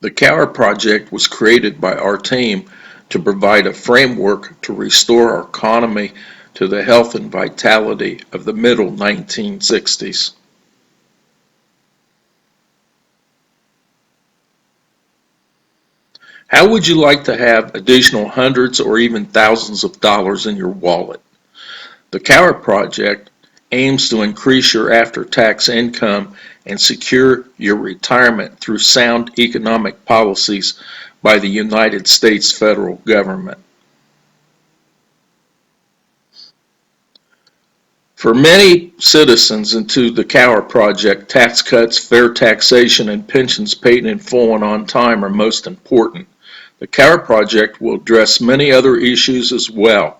The COWR project was created by our team to provide a framework to restore our economy to the health and vitality of the middle 1960s. How would you like to have additional hundreds or even thousands of dollars in your wallet? The COWR project aims to increase your after-tax income and secure your retirement through sound economic policies by the United States federal government. For many citizens into the COWR project, tax cuts, fair taxation, and pensions paid in full and on time are most important. The COWR project will address many other issues as well.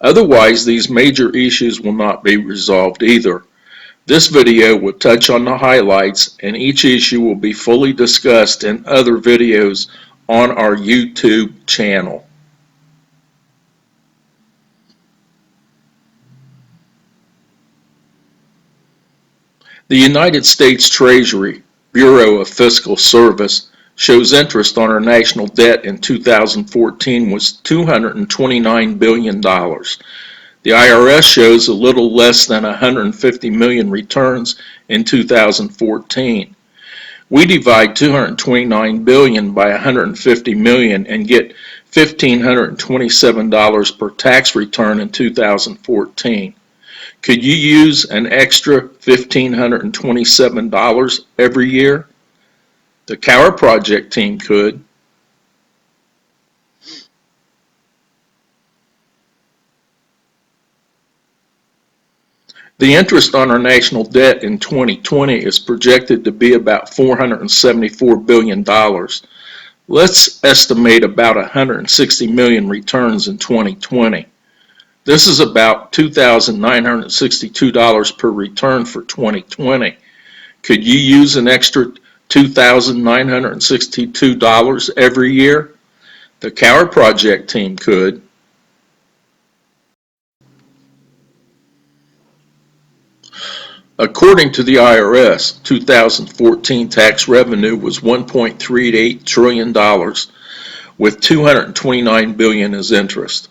Otherwise, these major issues will not be resolved either. This video will touch on the highlights, and each issue will be fully discussed in other videos on our YouTube channel. The United States Treasury Bureau of Fiscal Service shows interest on our national debt in 2014 was $229 billion. The IRS shows a little less than 150 million returns in 2014. We divide 229 billion by 150 million and get $1,527 per tax return in 2014. Could you use an extra $1,527 every year? The COWR project team could. The interest on our national debt in 2020 is projected to be about $474 billion. Let's estimate about 160 million returns in 2020. This is about $2,962 per return for 2020. Could you use an extra $2,962 every year? The COWR project team could. According to the IRS, 2014 tax revenue was $1.38 trillion, with $229 billion as interest.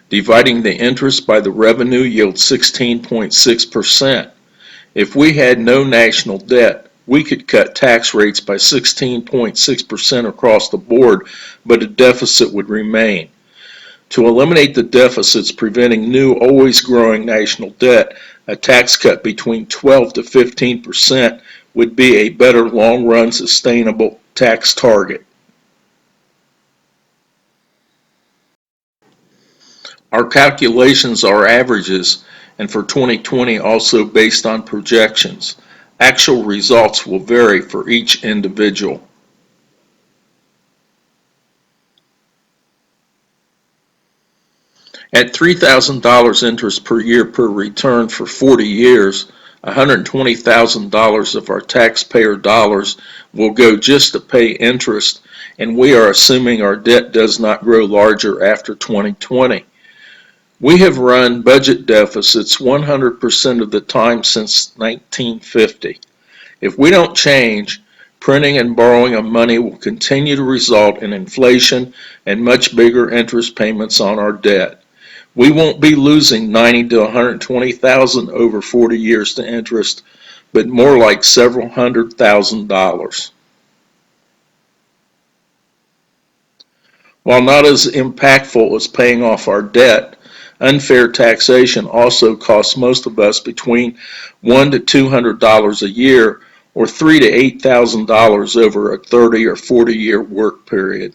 Dividing the interest by the revenue yields 16.6%. If we had no national debt, we could cut tax rates by 16.6% across the board, but a deficit would remain. To eliminate the deficits preventing new, always growing national debt, a tax cut between 12 to 15% would be a better long-run sustainable tax target. Our calculations are averages, and for 2020 also based on projections. Actual results will vary for each individual. At $3,000 interest per year per return for 40 years, $120,000 of our taxpayer dollars will go just to pay interest, and we are assuming our debt does not grow larger after 2020. We have run budget deficits 100% of the time since 1950. If we don't change, printing and borrowing of money will continue to result in inflation and much bigger interest payments on our debt. We won't be losing 90 to 120,000 over 40 years to interest, but more like several $100,000. While not as impactful as paying off our debt, unfair taxation also costs most of us between $100 to $200 a year, or $3,000 to $8,000 over a 30 or 40-year work period.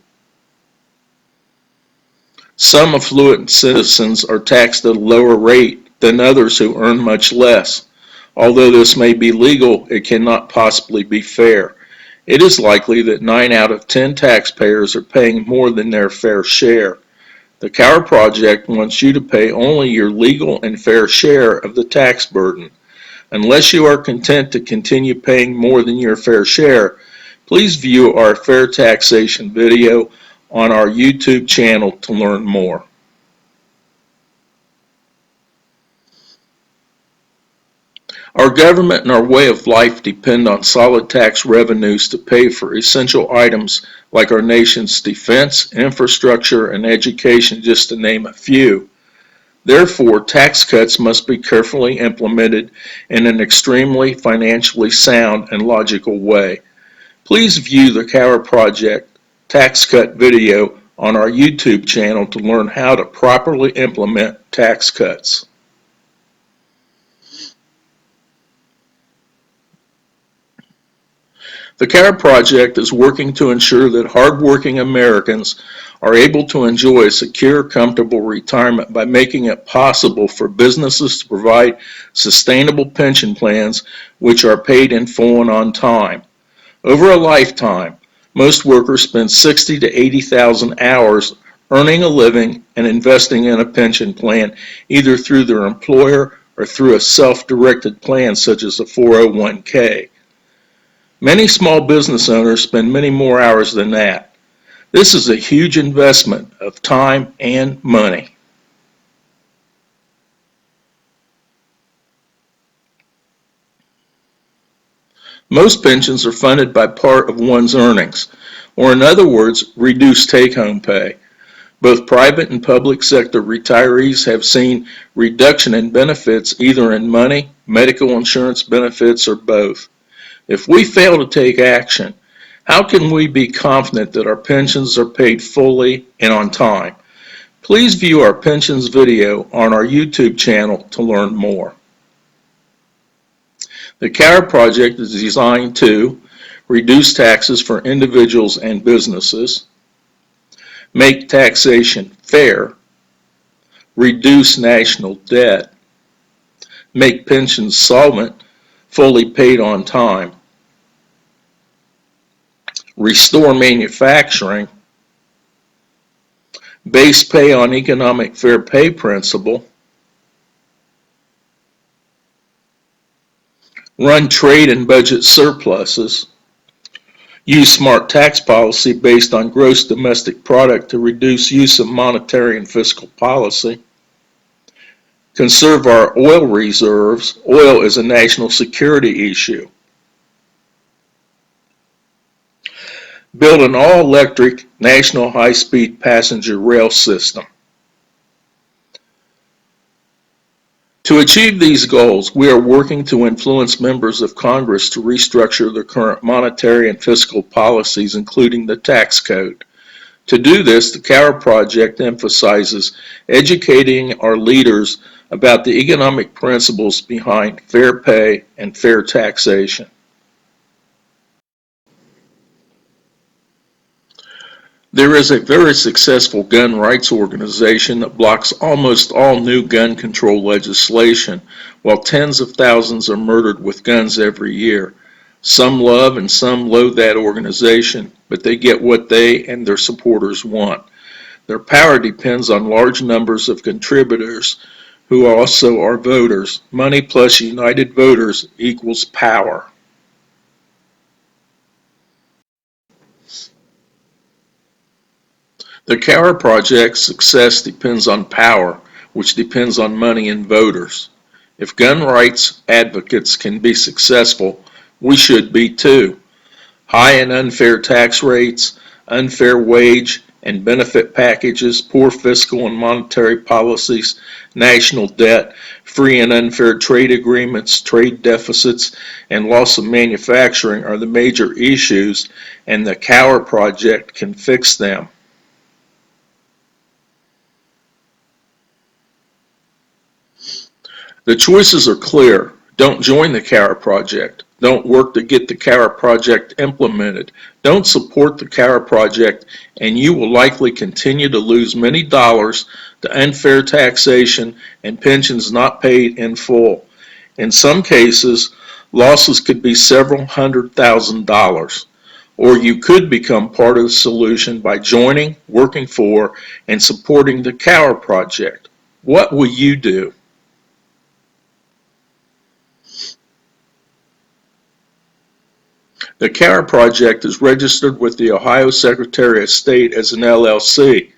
Some affluent citizens are taxed at a lower rate than others who earn much less. Although this may be legal, it cannot possibly be fair. It is likely that 9 out of 10 taxpayers are paying more than their fair share. The COWR project wants you to pay only your legal and fair share of the tax burden. Unless you are content to continue paying more than your fair share, please view our fair taxation video on our YouTube channel to learn more. Our government and our way of life depend on solid tax revenues to pay for essential items like our nation's defense, infrastructure, and education, just to name a few. Therefore, tax cuts must be carefully implemented in an extremely financially sound and logical way. Please view the Cower Project tax cut video on our YouTube channel to learn how to properly implement tax cuts. The Cower Project is working to ensure that hardworking Americans are able to enjoy a secure, comfortable retirement by making it possible for businesses to provide sustainable pension plans which are paid in full and on time. Over a lifetime, most workers spend 60 to 80,000 hours earning a living and investing in a pension plan, either through their employer or through a self-directed plan such as a 401k. Many small business owners spend many more hours than that. This is a huge investment of time and money. Most pensions are funded by part of one's earnings, or in other words, reduced take-home pay. Both private and public sector retirees have seen reduction in benefits either in money, medical insurance benefits, or both. If we fail to take action, how can we be confident that our pensions are paid fully and on time? Please view our pensions video on our YouTube channel to learn more. The Cower Project is designed to reduce taxes for individuals and businesses, make taxation fair, reduce national debt, make pensions solvent, fully paid on time, restore manufacturing, base pay on economic fair pay principle, run trade and budget surpluses, use smart tax policy based on gross domestic product to reduce use of monetary and fiscal policy, conserve our oil reserves. Oil is a national security issue. Build an all-electric national high-speed passenger rail system. To achieve these goals, we are working to influence members of Congress to restructure their current monetary and fiscal policies, including the tax code. To do this, the Cower Project emphasizes educating our leaders about the economic principles behind fair pay and fair taxation. There is a very successful gun rights organization that blocks almost all new gun control legislation, while tens of thousands are murdered with guns every year. Some love and some loathe that organization, but they get what they and their supporters want. Their power depends on large numbers of contributors who also are voters. Money plus united voters equals power. The Cower Project's success depends on power, which depends on money and voters. If gun rights advocates can be successful, we should be too. High and unfair tax rates, unfair wage and benefit packages, poor fiscal and monetary policies, national debt, free and unfair trade agreements, trade deficits, and loss of manufacturing are the major issues, and the Cower Project can fix them. The choices are clear. Don't join the Cower Project. Don't work to get the Cower Project implemented. Don't support the Cower Project, and you will likely continue to lose many dollars to unfair taxation and pensions not paid in full. In some cases, losses could be several $100,000. Or you could become part of the solution by joining, working for, and supporting the Cower Project. What will you do? The CARE project is registered with the Ohio Secretary of State as an LLC.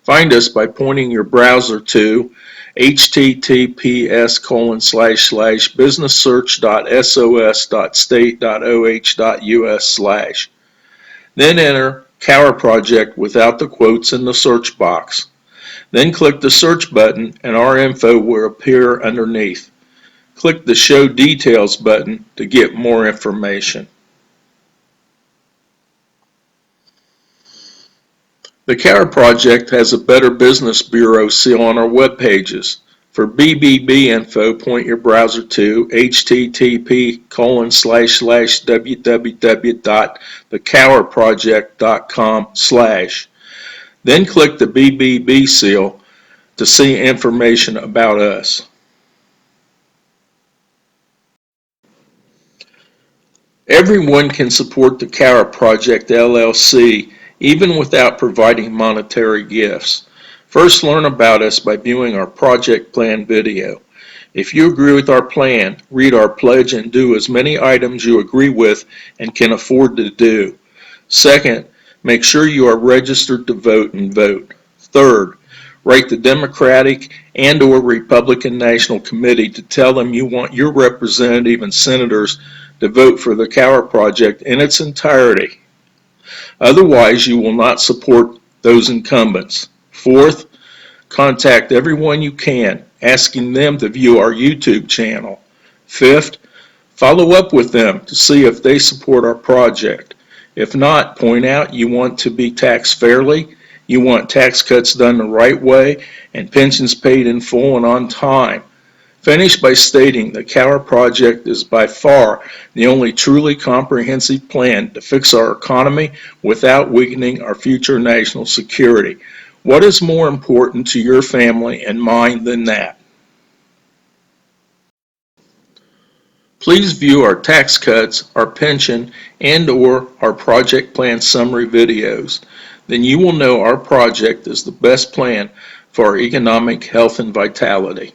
Find us by pointing your browser to https://businesssearch.sos.state.oh.us/. Then enter CARE project without the quotes in the search box. Then click the search button and our info will appear underneath. Click the Show Details button to get more information. The CARE project has a Better Business Bureau seal on our web pages. For BBB info, point your browser to http://www.thecowerproject.com/. Then click the BBB seal to see information about us. Everyone can support the CARE Project LLC even without providing monetary gifts. First, learn about us by viewing our project plan video. If you agree with our plan, read our pledge and do as many items you agree with and can afford to do. Second, make sure you are registered to vote and vote. Third, write the Democratic and/or Republican National Committee to tell them you want your representative and senators to vote for the CARE project in its entirety. Otherwise, you will not support those incumbents. Fourth, contact everyone you can, asking them to view our YouTube channel. Fifth, follow up with them to see if they support our project. If not, point out you want to be taxed fairly, you want tax cuts done the right way, and pensions paid in full and on time. Finish by stating the CARE project is by far the only truly comprehensive plan to fix our economy without weakening our future national security. What is more important to your family and mine than that? Please view our tax cuts, our pension, and/or our project plan summary videos. Then you will know our project is the best plan for our economic health and vitality.